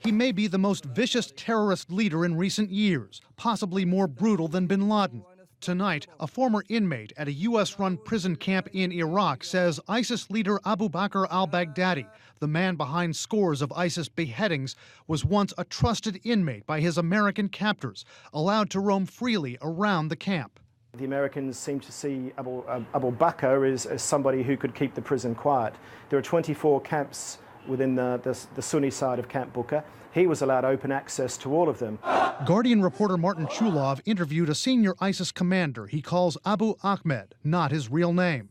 He may be the most vicious terrorist leader in recent years, possibly more brutal than bin Laden. Tonight, a former inmate at a U.S.-run prison camp in Iraq says ISIS leader Abu Bakr al-Baghdadi, the man behind scores of ISIS beheadings, was once a trusted inmate by his American captors, allowed to roam freely around the camp. The Americans seem to see Abu Bakr as somebody who could keep the prison quiet. There are 24 camps within the Sunni side of Camp Bucca. He was allowed open access to all of them. Guardian reporter Martin Chulov interviewed a senior ISIS commander he calls Abu Ahmed, not his real name.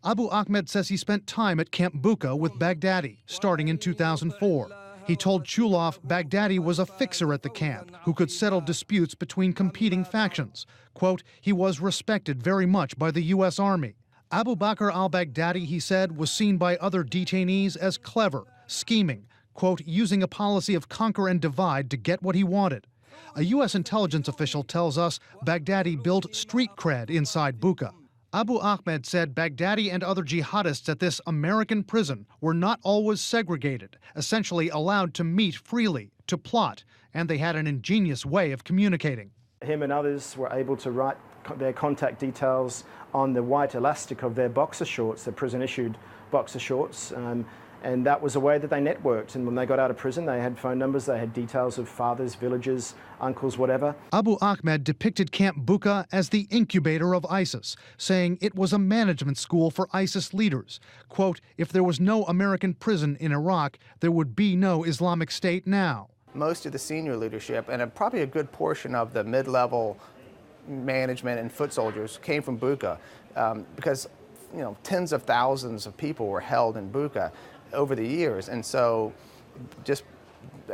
Abu Ahmed says he spent time at Camp Bucca with Baghdadi, starting in 2004. He told Chulov Baghdadi was a fixer at the camp who could settle disputes between competing factions. Quote, he was respected very much by the U.S. Army. Abu Bakr al-Baghdadi, he said, was seen by other detainees as clever, scheming, quote, using a policy of conquer and divide to get what he wanted. A U.S. intelligence official tells us Baghdadi built street cred inside Bucca. Abu Ahmed said Baghdadi and other jihadists at this American prison were not always segregated, essentially allowed to meet freely, to plot, and they had an ingenious way of communicating. Him and others were able to write their contact details on the white elastic of their boxer shorts, their prison-issued boxer shorts, and that was a way that they networked. And when they got out of prison, they had phone numbers, they had details of fathers, villagers, uncles, whatever. Abu Ahmed depicted Camp Bucca as the incubator of ISIS, saying it was a management school for ISIS leaders. Quote, if there was no American prison in Iraq, there would be no Islamic State now. Most of the senior leadership and probably a good portion of the mid-level management and foot soldiers came from Bucca because, you know, tens of thousands of people were held in Bucca over the years, and so just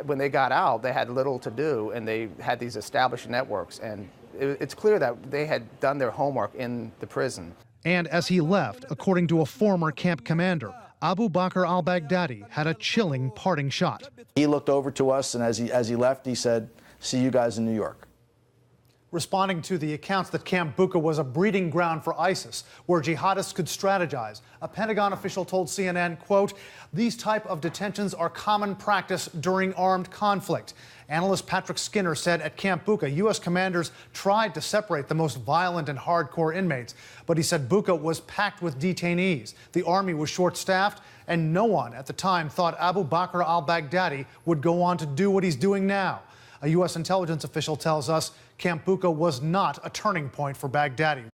when they got out, they had little to do, and they had these established networks, and it's clear that they had done their homework in the prison. And as he left, according to a former camp commander, Abu Bakr al-Baghdadi had a chilling parting shot. He looked over to us, and as he left, he said, "See you guys in New York." Responding to the accounts that Camp Bucca was a breeding ground for ISIS, where jihadists could strategize, a Pentagon official told CNN, quote, these type of detentions are common practice during armed conflict. Analyst Patrick Skinner said at Camp Bucca, U.S. commanders tried to separate the most violent and hardcore inmates, but he said Bucca was packed with detainees. The army was short-staffed, and no one at the time thought Abu Bakr al-Baghdadi would go on to do what he's doing now. A U.S. intelligence official tells us Camp Bucca was not a turning point for Baghdadi.